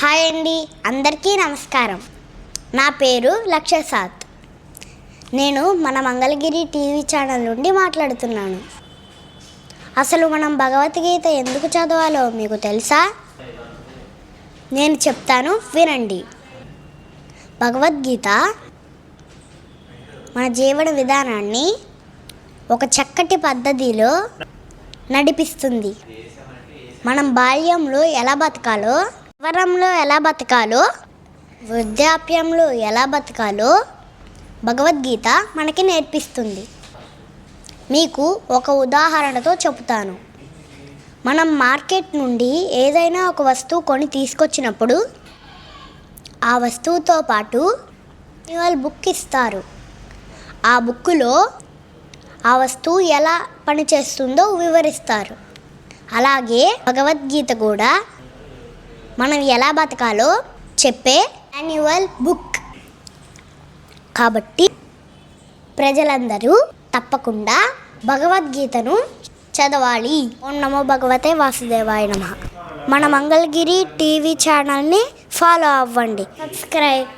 Hi అండి, అందరికీ నమస్కారం. నా పేరు లక్ష్యసాత్. నేను మన మంగళగిరి టీవీ ఛానల్ నుండి మాట్లాడుతున్నాను. అసలు మనం భగవద్గీత ఎందుకు చదవాలో మీకు తెలుసా? నేను చెప్తాను, వినండి. భగవద్గీత మన జీవన విధానాన్ని ఒక చక్కటి పద్ధతిలో నడిపిస్తుంది. మనం బాల్యంలో ఎలా బతకాలో, యవ్వనంలో ఎలా బతకాలో, వృద్ధాప్యంలో ఎలా బతకాలో భగవద్గీత మనకి నేర్పిస్తుంది. మీకు ఒక ఉదాహరణతో చెబుతాను. మనం మార్కెట్ నుండి ఏదైనా ఒక వస్తువు కొని తీసుకొచ్చినప్పుడు ఆ వస్తువుతో పాటు మాన్యువల్ బుక్ ఇస్తారు. ఆ బుక్కులో ఆ వస్తువు ఎలా పనిచేస్తుందో వివరిస్తారు. అలాగే భగవద్గీత కూడా మనం ఎలా బతకాలో చెప్పే మాన్యువల్ బుక్. కాబట్టి ప్రజలందరూ తప్పకుండా భగవద్గీతను చదవాలి. ఓం నమో భగవతే వాసుదేవాయ నమః. మన మంగళగిరి టీవీ ఛానల్ని ఫాలో అవ్వండి, సబ్స్క్రైబ్.